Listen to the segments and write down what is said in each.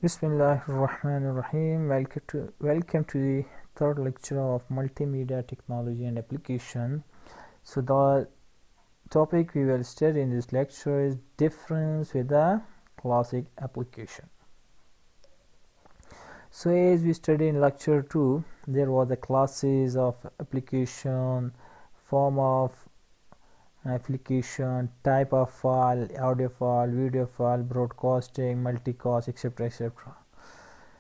Bismillahirrahmanirrahim. Welcome to the third lecture of multimedia technology and application. So the topic we will study in this lecture is difference with the classic application. So as we studied in lecture 2, there was the classes of application, form of application, type of file, audio file, video file, broadcasting, multicast, etc. etc.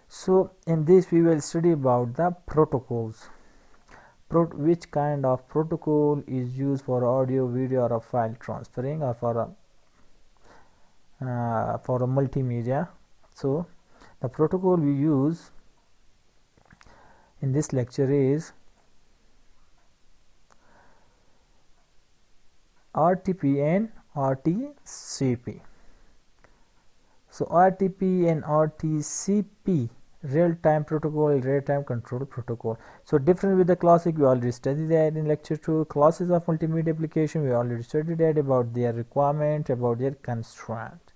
So in this we will study about the protocols. Which kind of protocol is used for audio, video, or file transferring, or for a multimedia. So the protocol we use in this lecture is RTP and RTCP. So RTP and RTCP, real-time protocol, real-time control protocol. So different with the classic, we already studied that in lecture 2. Classes of multimedia application, we already studied that, about their requirement, about their constraint.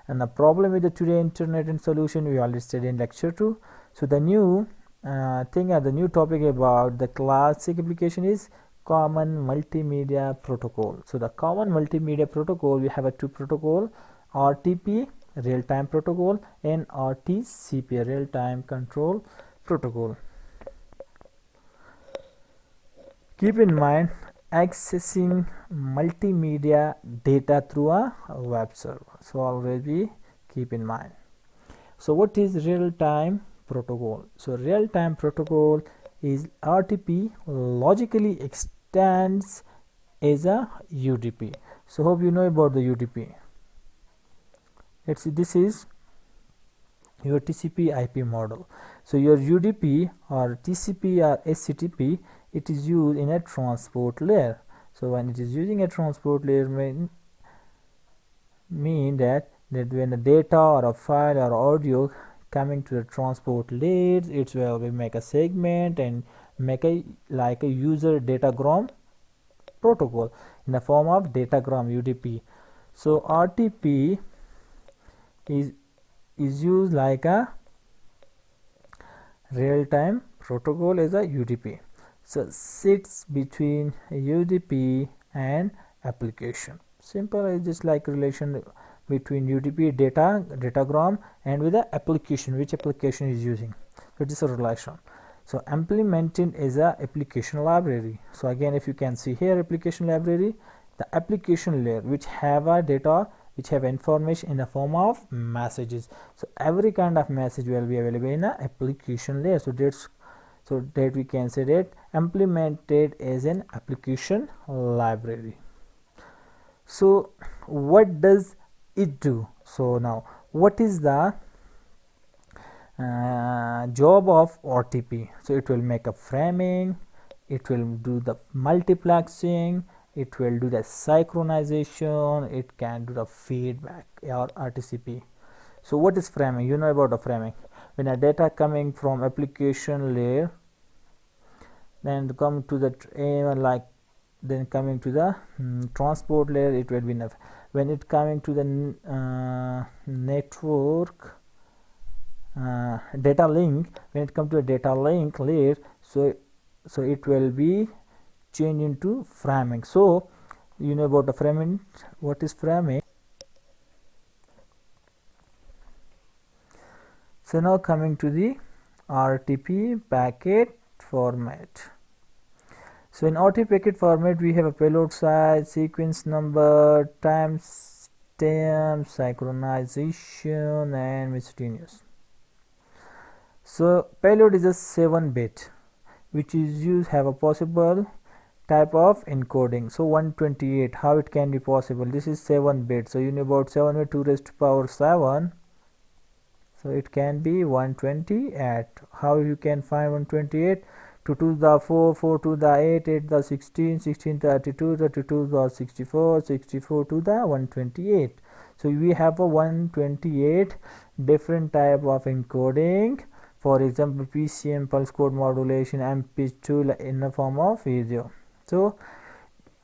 And the problem with the today internet and solution, we already studied in lecture 2. So the new thing or the new topic about the classic application is common multimedia protocol. So the common multimedia protocol, we have a two protocol, RTP, real-time protocol, and RTCP, real-time control protocol. Keep in mind, accessing multimedia data through a web server. So always keep in mind. So what is real-time protocol? So real-time protocol is RTP logically extends as a UDP. So hope you know about the UDP. Let's see, this is your TCP IP model. So your UDP or TCP or HTTP, it is used in a transport layer. So when it is using a transport layer, mean that when the data or a file or audio coming to the transport layers, it will make a segment and make a like a user datagram protocol in the form of datagram UDP. So RTP is used like a real-time protocol as a UDP. So sits between UDP and application. Simple is just like relation between UDP datagram and with the application, which application is using. So it is a relation. So implemented as a application library. So again, if you can see here, application library, the application layer which have a data, which have information in the form of messages. So every kind of message will be available in a application layer. So that we can say that implemented as an application library. So what does it do? So now, what is the job of RTP? So it will make a framing, it will do the multiplexing, it will do the synchronization, it can do the feedback or RTCP. So what is framing? You know about the framing. When a data coming from application layer, then come to the then coming to the transport layer, it will be enough. When it coming to the network data link, when it comes to a data link layer, so it will be changed into framing. So you know about the framing. What is framing? So now coming to the RTP packet format. So in RTP packet format, we have a payload size, sequence number, timestamp, synchronization, and miscellaneous. So payload is a 7-bit, which is used have a possible type of encoding. So 128, how it can be possible? This is 7-bit. So you know about 7 with 2 raised to power 7. So it can be 128. How you can find 128? 2 to the 4, 4 to the 8, 8 the 16, 16 32, 32 the 64, 64 to the 128. So we have a 128 different type of encoding. For example, PCM, pulse code modulation, and pitch2 in the form of video. So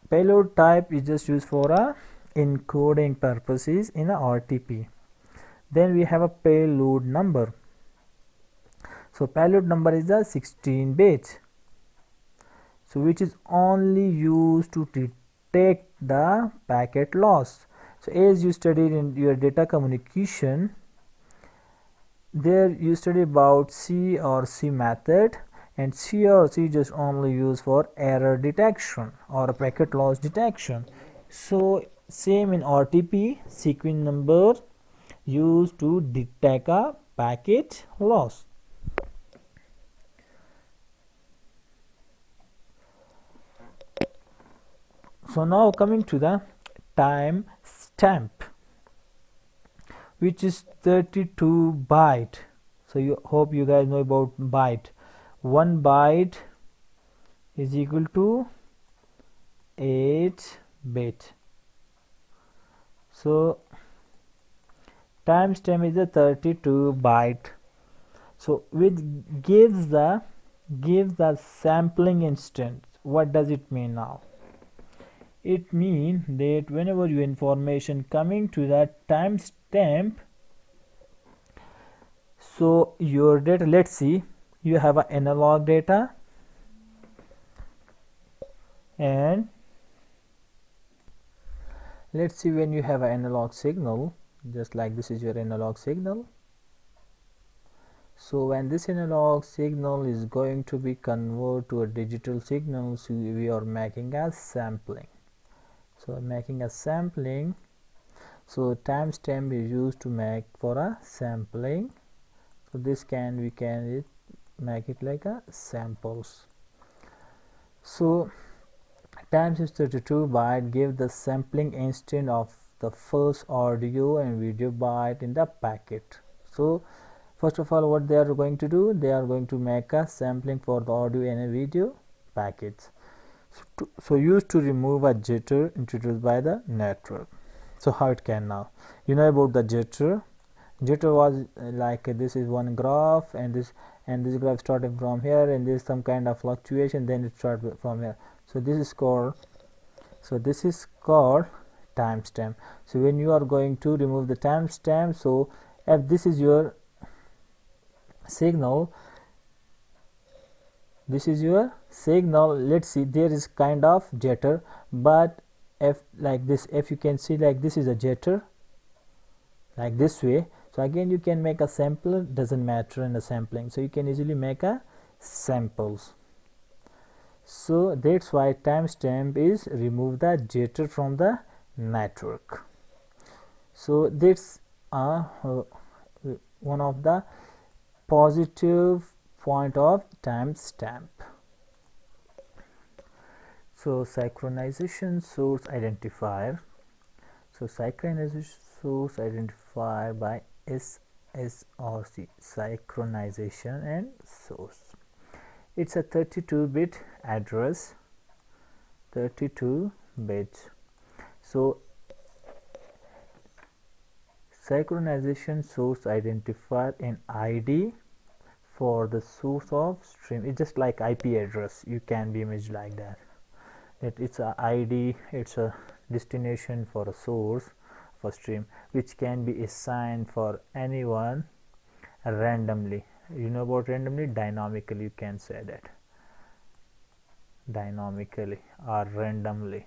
payload type is just used for a encoding purposes in a RTP. Then we have a payload number. So payload number is a 16 bit, so which is only used to detect the packet loss. So as you studied in your data communication, there you study about C or C method, and C or C just only used for error detection or packet loss detection. So same in RTP, sequence number used to detect a packet loss. So now coming to the time stamp, which is 32 byte. So you hope you guys know about byte. 1 byte is equal to 8 bit. So timestamp is a 32 byte. So which gives the sampling instant. What does it mean now? It means that whenever your information coming to that timestamp, so your data, let's see, you have an analog data, and let's see when you have an analog signal, just like this is your analog signal. So when this analog signal is going to be converted to a digital signal, so we are making a sampling. So making a sampling, so timestamp is used to make for a sampling. So this we can make it like a samples. So times is 32 byte give the sampling instant of the first audio and video byte in the packet. So first of all, what they are going to do, they are going to make a sampling for the audio and a video packets. So used to remove a jitter introduced by the network. So how it can now, you know about the jitter. Jitter was like this is one graph, and this graph started from here, and there is some kind of fluctuation, then it starts from here. So this is called timestamp. So when you are going to remove the timestamp, so if this is your signal, let's see, there is kind of jitter, but if like this, if you can see, like this is a jitter like this way. So again you can make a sampler, doesn't matter in the sampling, so you can easily make a samples. So that's why timestamp is remove the jitter from the network. So that's one of the positive point of timestamp. So synchronization source identifier. So synchronization source identifier by SSRC, synchronization and source. It's a 32-bit address, 32 bits. So synchronization source identifier in ID for the source of stream. It's just like IP address, you can be imaged like that. It's a ID, it's a destination for a source for stream, which can be assigned for anyone randomly. You know about randomly, dynamically, you can say that, dynamically or randomly.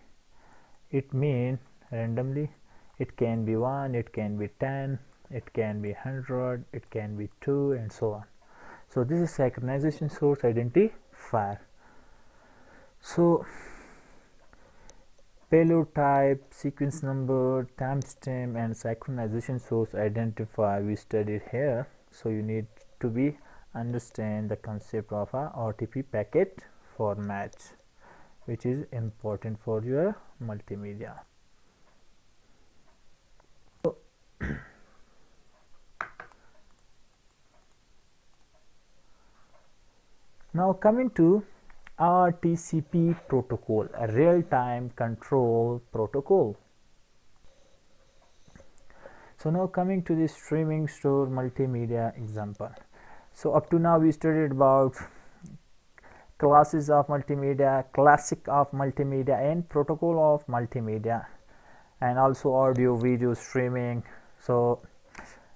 It means randomly, it can be 1, it can be 10, it can be 100, it can be 2, and so on. So this is synchronization source identifier. So payload type, sequence number, timestamp, and synchronization source identifier we studied here. So you need to be understand the concept of a RTP packet format, which is important for your multimedia. So now coming to RTCP protocol, a real-time control protocol. So now coming to the streaming store multimedia example. So up to now we studied about classes of multimedia, classic of multimedia, and protocol of multimedia, and also audio video streaming. So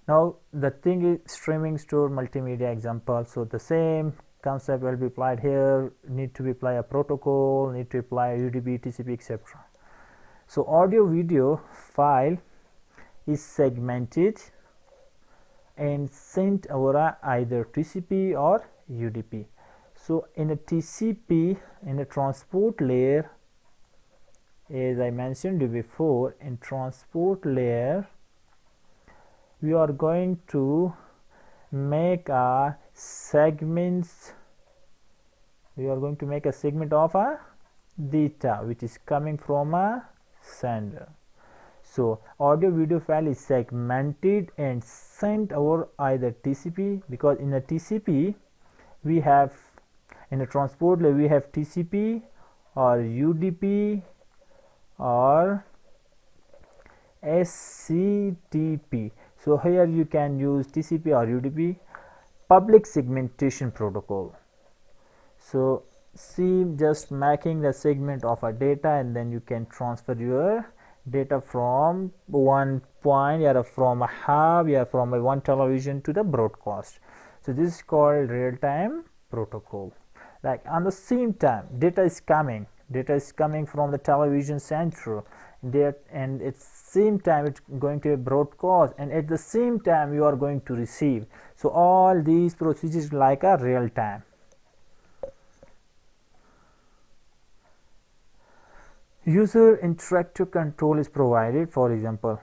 Now the thing is streaming, store, multimedia example. So the same concept will be applied here. Need to be apply a protocol, need to apply UDP, TCP, etc. So audio video file is segmented and sent over either TCP or UDP. So in a TCP, in a transport layer, as I mentioned before, in transport layer we are going to make a segments, we are going to make a segment of a data which is coming from a sender. So audio video file is segmented and sent over either TCP, because in a TCP we have, in a transport layer we have TCP or UDP or SCTP. So here you can use TCP or UDP, public segmentation protocol. So see, just making the segment of a data, and then you can transfer your data from one point, or from a hub, or from a one television to the broadcast. So this is called real-time protocol. Like on the same time data is coming from the television center there, and at same time it's going to be broadcast, and at the same time you are going to receive. So all these procedures like a real time. User interactive control is provided. For example,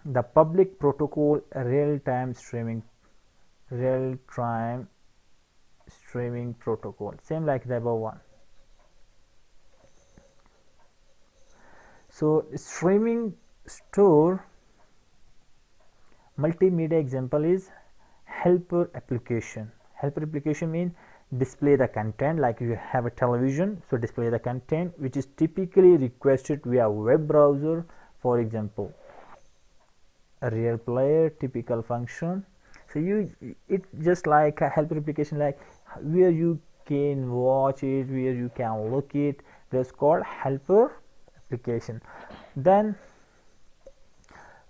the public protocol real-time streaming protocol, same like the above one. So streaming, store, multimedia example is helper application. Helper application means display the content, like you have a television, so display the content which is typically requested via web browser. For example, a real player, typical function. So it just like a helper application, like where you can watch it, where you can look it, that's called helper application. Then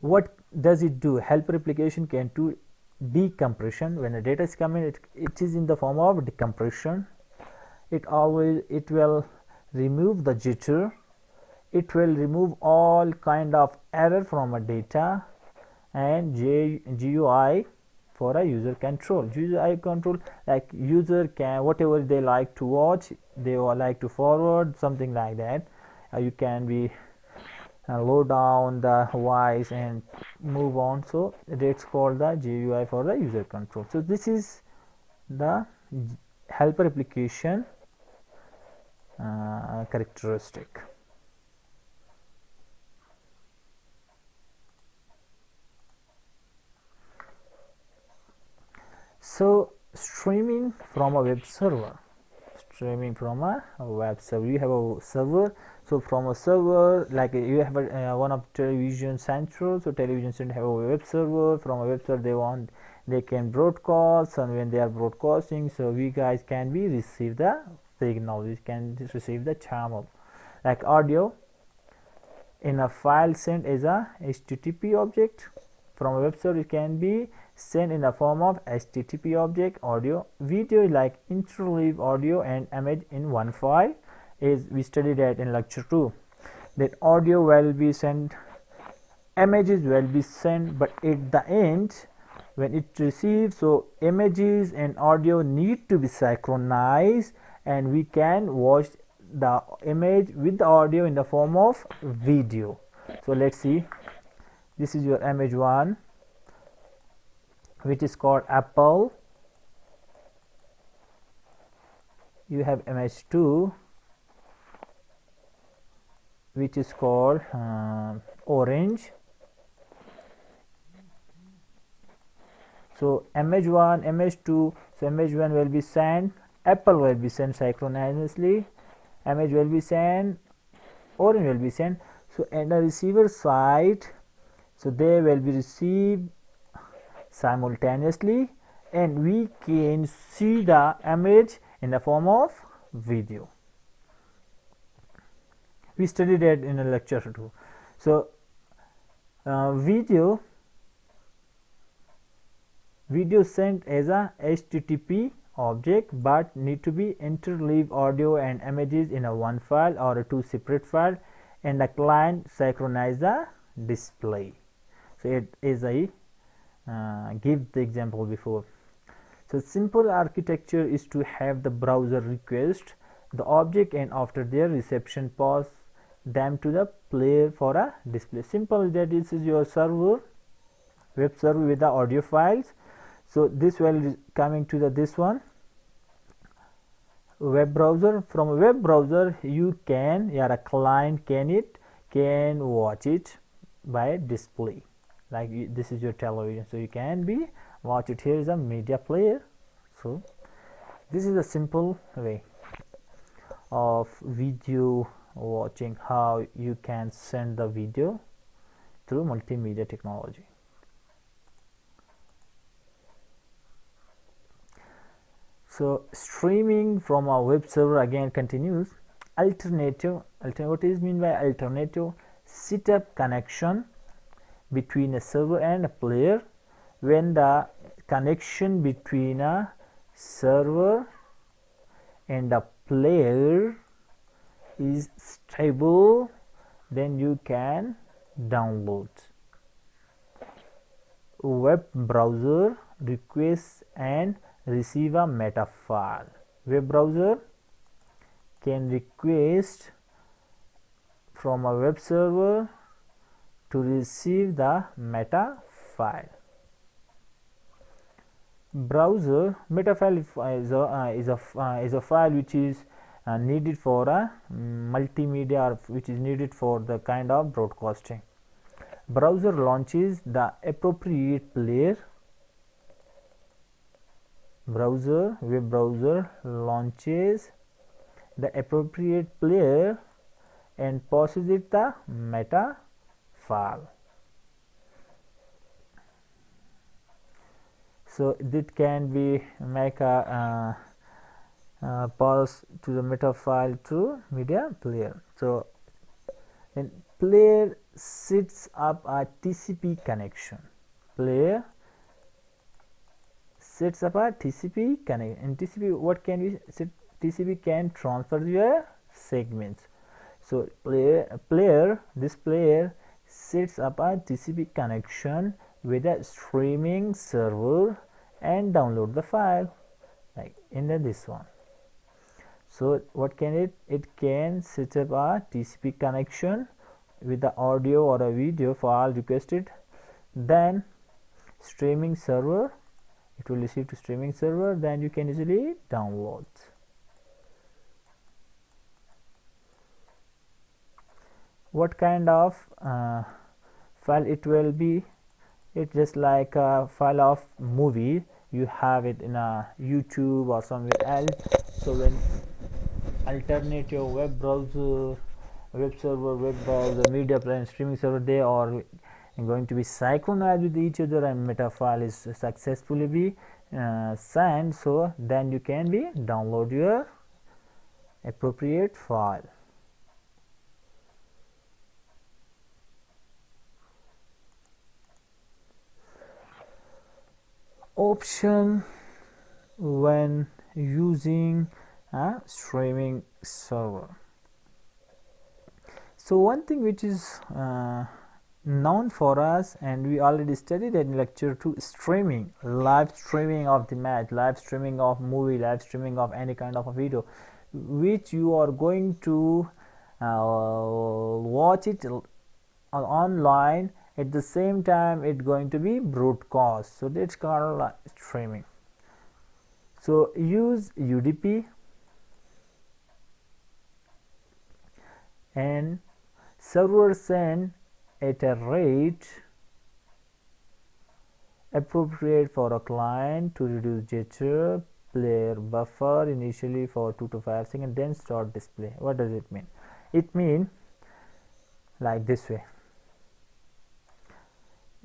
what does it do? Helper application can do decompression. When the data is coming, it is in the form of decompression. It will remove the jitter, it will remove all kind of error from a data, and GUI for a user control. GUI control, like user can whatever they like to watch, they will like to forward, something like that. You can be load down the voice and move on. So that's called the GUI for the user control. So this is the helper application characteristic. So streaming from a web server. You have a server. So from a server, like you have one of television central, so television center have a web server. From a web server they can broadcast, and when they are broadcasting, so we guys can receive the signal, we can receive the channel. Like audio in a file sent as a HTTP object. From a web server it can be sent in the form of HTTP object. Audio, video like interleave audio and image in one file, as we studied that in lecture 2. That audio will be sent, images will be sent, but at the end when it receives, so images and audio need to be synchronized, and we can watch the image with the audio in the form of video. So let's see, this is your image 1, which is called Apple. You have image 2, which is called orange. So image 1, image 2, so image 1 will be sent, Apple will be sent synchronously, image will be sent, orange will be sent. So at the receiver side, so they will be received simultaneously, and we can see the image in the form of video. We studied that in a lecture 2. So video video sent as a HTTP object but need to be interleave audio and images in a one file or a two separate file, and the client synchronize the display. So it is a give the example before. So simple architecture is to have the browser request the object, and after their reception pass them to the player for a display. Simple, that this is your server, web server with the audio files. So this will is coming to the this one web browser. From a web browser you can, a client can watch it by display, like this is your television, so you can be watch it. Here is a media player. So this is a simple way of video watching, how you can send the video through multimedia technology. So streaming from a web server again continues. Alternative, what is mean by alternative? Set up connection between a server and a player. When the connection between a server and a player is stable, then you can download. Web browser requests and receive a meta file. Web browser can request from a web server to receive the meta file. Browser meta file is a file which is needed for a multimedia, or which is needed for the kind of broadcasting. Browser launches the appropriate player. Web browser launches the appropriate player and passes it the meta file. So that can be make a pass to the meta file to media player. So then player sets up a TCP connection. Player sets up a TCP connection. In TCP, what can we set? TCP can transfer your segments. So this player sets up a TCP connection with a streaming server and download the file, like in this one. So what can it can set up a TCP connection with the audio or a video file requested, then streaming server, it will receive to streaming server, then you can easily download. What kind of file it will be? It's just like a file of movie, you have it in a YouTube or somewhere else. So when alternative web browser, web server, web browser, media player and streaming server, they are going to be synchronized with each other and meta file is successfully be sent. So then you can be download your appropriate file. Option when using a streaming server. So one thing which is known for us, and we already studied in lecture 2, streaming, live streaming of the match, live streaming of movie, live streaming of any kind of a video, which you are going to watch it online. At the same time it's going to be broadcast, so that's called streaming. So use UDP and server send at a rate appropriate for a client to reduce jitter, player buffer initially for 2 to 5 seconds, then start display. What does it mean? It means like this way.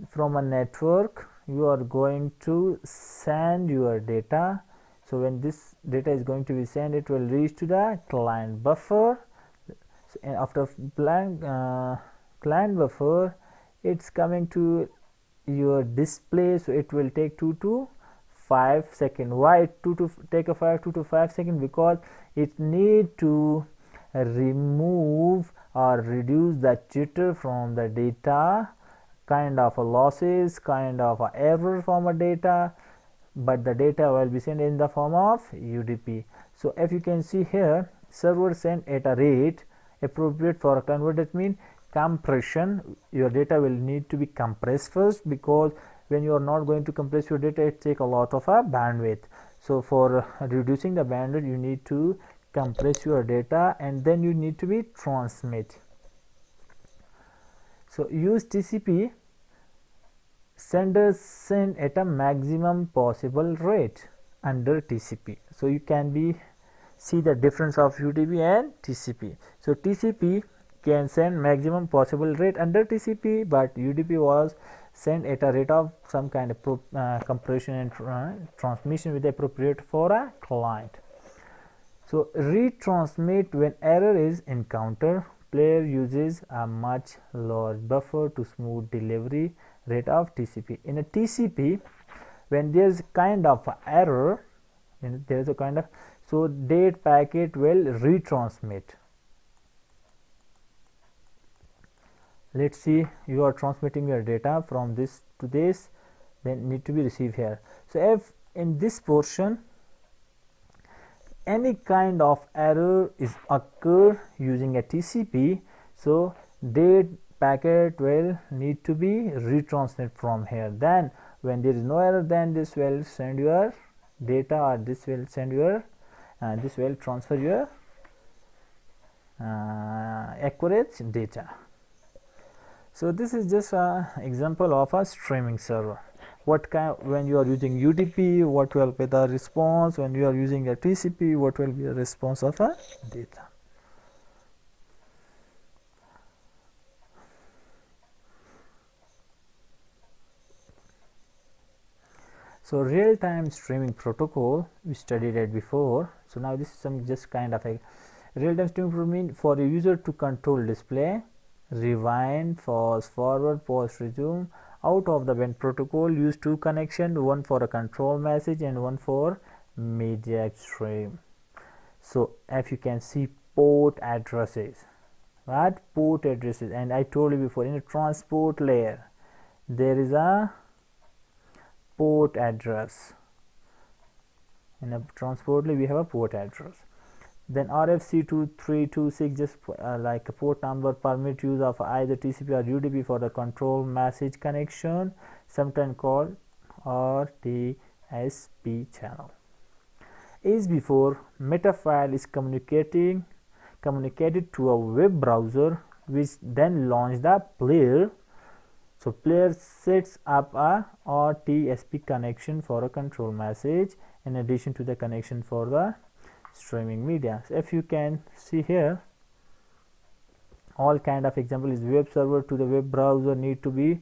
From a network you are going to send your data. So when this data is going to be sent, it will reach to the client buffer. So, and after client buffer, it's coming to your display, so it will take 2 to 5 seconds. Why 2 to take a 2 to 5 seconds? Because it need to remove or reduce the jitter from the data, kind of a losses, kind of a error from a data, but the data will be sent in the form of UDP. So if you can see here, server sent at a rate appropriate for a convert. That means compression, your data will need to be compressed first, because when you are not going to compress your data, it takes a lot of bandwidth. So for reducing the bandwidth, you need to compress your data, and then you need to be transmit. So use TCP. Senders send at a maximum possible rate under TCP. So you can see the difference of UDP and TCP. So TCP can send maximum possible rate under TCP, but UDP was sent at a rate of some kind of compression and transmission with appropriate for a client. So retransmit when error is encountered. Player uses a much lower buffer to smooth delivery rate of TCP. In a TCP, when there is kind of error, there is a kind of, so date packet will retransmit. Let's see, you are transmitting your data from this to this, then need to be received here. So if in this portion any kind of error is occur using a TCP, so date packet will need to be retransmitted from here. Then when there is no error, then this will send your data, or this will send your this will transfer your accurate data. So this is just an example of a streaming server. What kind, when you are using UDP, what will be the response? When you are using a TCP, what will be the response of a data? So real-time streaming protocol, we studied it before. So now this is some just kind of a real-time streaming protocol mean for a user to control display, rewind, pause, forward, pause, resume. Out of the band protocol use two connections, one for a control message and one for media stream. So if you can see port addresses, right? Port addresses, and I told you before, in a transport layer there is a port address. In a transport layer we have a port address. Then RFC2326, just like a port number, permit use of either TCP or UDP for the control message connection, sometimes called RTSP channel. Is before meta file is communicated to a web browser, which then launch the player. So player sets up a RTSP connection for a control message, in addition to the connection for the streaming media. So if you can see here, all kind of example is web server to the web browser need to be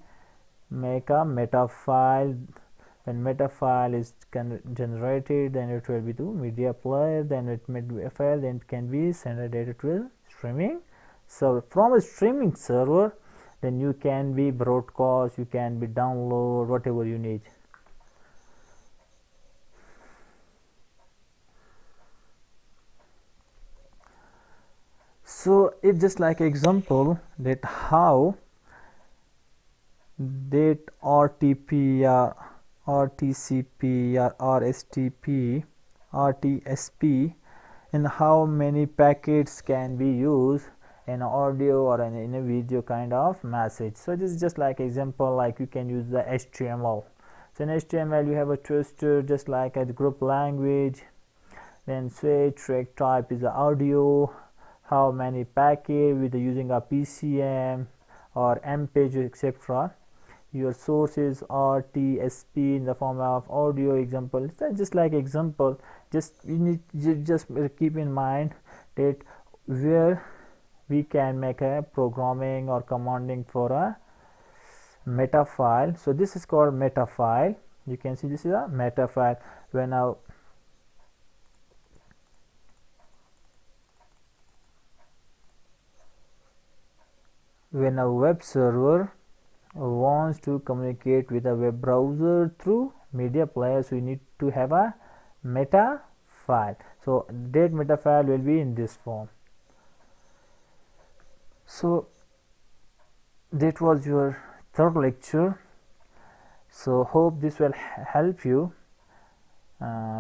make a meta file. When meta file is generated, then it will be to media player, then it media file, then it can be send data to streaming server. From a streaming server, then you can be broadcast, you can be download, whatever you need. So it's just like example that how that RTP or RTCP or RTSP, and how many packets can be used in audio or in a video kind of message. So this is just like example, like you can use the HTML. So in HTML you have a twister, just like a group language, then switch track type is the audio, how many package with using a PCM or MPEG, etc. Your source is RTSP in the form of audio example. So just like example, just you need just keep in mind that where we can make a programming or commanding for a meta file. So this is called meta file. You can see this is a meta file. When a web server wants to communicate with a web browser through media player, so you need to have a meta file. So that meta file will be in this form. So that was your third lecture. So hope this will help you,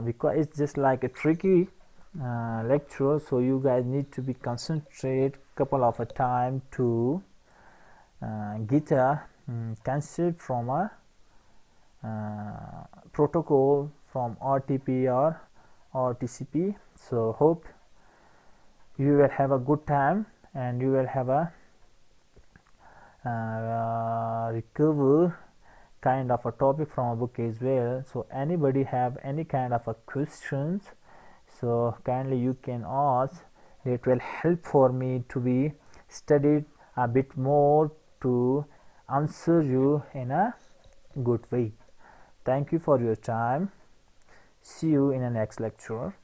because it's just like a tricky lecture, so you guys need to be concentrate couple of a time to get a concept from a protocol from RTP or TCP. So hope you will have a good time and you will have a recover kind of a topic from a book as well. So anybody have any kind of a questions, so kindly you can ask. It will help for me to be studied a bit more to answer you in a good way. Thank you for your time. See you in the next lecture.